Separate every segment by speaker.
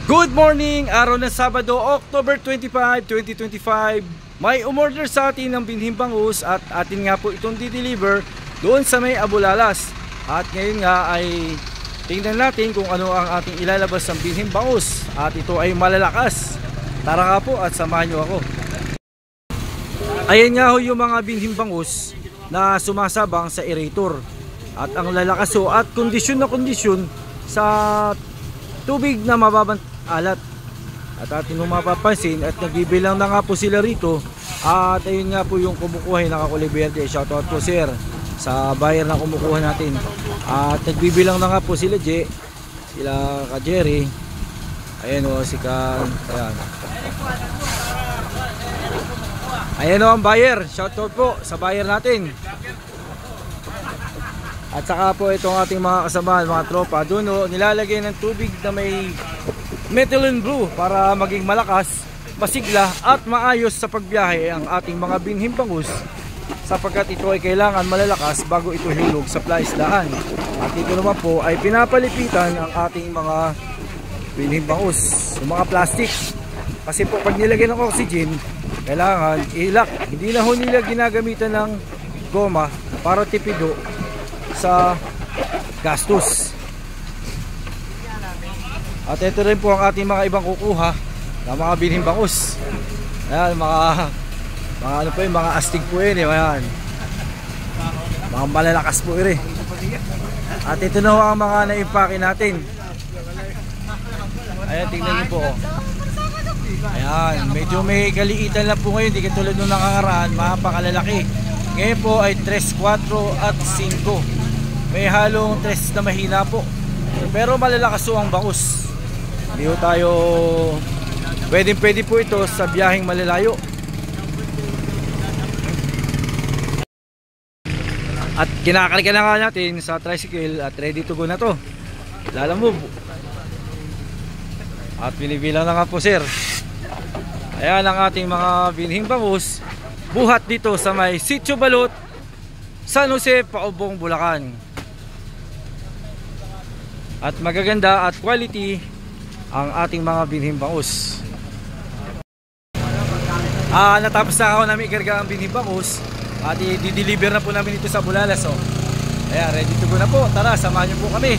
Speaker 1: Good morning! Araw ng Sabado, October 25, 2025. May umorder sa atin ng binhing bangus at atin nga po itong di-deliver doon sa may Abulalas. At ngayon nga ay tingnan natin kung ano ang ating ilalabas ng binhing bangus. At ito ay malalakas. Tara nga po at samahan nyo ako. Ayan nga ho yung mga binhing bangus na sumasabang sa aerator. At ang lalakas ho at kondisyon na kondisyon sa tubig na mababang alat. At atin mo mapapansin at nagbibilang na nga po sila rito. At ayun nga po yung kumukuha ng nakakulay berde. Shoutout po sir sa buyer na kumukuha natin. At nagbibilang na nga po sila J, sila ka Jerry. Ayan o si ka, ayan o ang buyer. Shoutout po sa buyer natin. At saka po itong ating mga kasamahan, mga tropa, doon o nilalagay ng tubig na may methylene blue para maging malakas, masigla at maayos sa pagbiyahe ang ating mga binhing bangus, sapagkat ito ay kailangan malalakas bago ito hulog sa plaisdaan. At ito naman po ay pinapalipitan ang ating mga binhing bangus, yung mga plastic. Kasi po pag nilagyan ng oxygen, kailangan ilak. Hindi na ho nila ginagamitan ng goma para tipido sa gastos. At ito rin po ang ating mga ibang kukuha ng mga binhing bangus. Ayan, mga ano po yun, mga astig po yun. Ayan. Mga malalakas po yun. At ito na ho ang mga na-impake natin. Ayan, tingnan niyo po. Ayan, medyo may kaliitan lang po ngayon. Hindi katulad nung nakakaraan, mapakalalaki. Ngayon po ay 3, 4 at 5. May halong 3 na mahina po. Pero malalakas po ang bangus. Hindi tayo pwede po ito sa biyaheng malalayo. At kinakalikan na nga natin sa tricycle at ready to go na to. Lalamove. At binibilang na nga po sir. Ayan ang ating mga binhing bangus. Buhat dito sa may Sitio Balot, San Jose, Paubong, Bulacan. At magaganda at quality ang ating mga binhing bangus. Natapos na ako namin ikarga ang binhing bangus at i-deliver na po namin ito sa Abulalas. So, ayan, ready to go na po. Tara, samahan niyo po kami.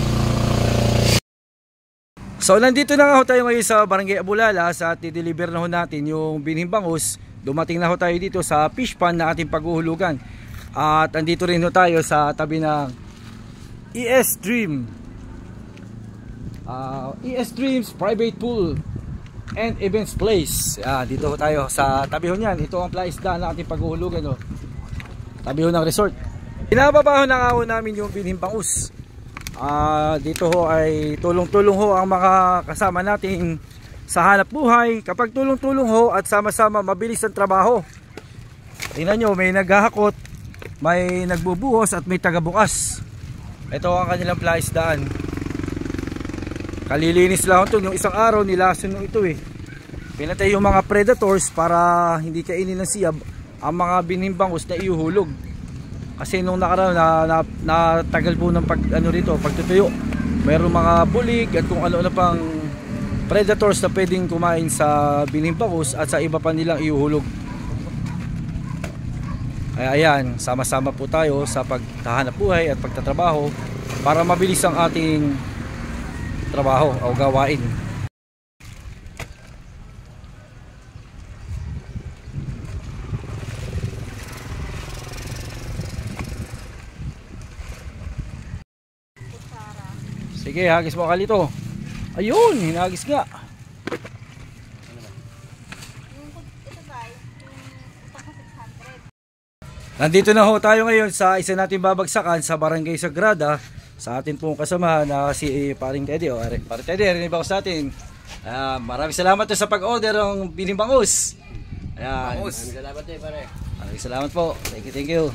Speaker 1: So, nandito na nga ho tayo ngayon sa Barangay Abulalas at i-deliver na ho natin yung binhing bangus. Dumating na ho tayo dito sa fish pond na ating paghuhulugan. At andito rin ho tayo sa tabi ng ES Dreams Private Pool and Events Place. Dito ho tayo sa tabi ho niyan. Ito ang plaisdaan na ating paghuhulugan ho. Tabi ho ng resort. Pinababaho na nga ho namin yung binhing bangus. Dito ho ay tulong-tulong ho ang mga kasama nating sa hanap buhay. Kapag tulong-tulong ho at sama-sama mabilis ang trabaho. Tingnan nyo, may naghahakot, may nagbubuhos at may tagabukas. Ito ang kanilang plaisdaan. Kalilinis lang ito. Yung isang araw nilason nung ito Pinatay yung mga predators para hindi kainin ng siyab ang mga binhing bangus na iuhulog. Kasi nung nakaraan natagal po ng pagtutuyo. Mayroong mga bulig at kung ano-ano pang predators na pwedeng kumain sa binhing bangus at sa iba pa nilang iuhulog. Kaya ayan, sama-sama po tayo sa paghahanap buhay at pagtatrabaho para mabilis ang ating trabaho o gawain. Sige, hagis mo kalito. Ayun, hinagis nga. Nandito na ho tayo ngayon sa isa nating babagsakan sa Barangay Sagrada. Sa atin pong kasama na si Paring Teddy. Paring Teddy, rin ba sa atin? Maraming salamat sa pag-order ng binhing bangus. Maraming salamat pare. Maraming salamat po. Thank you.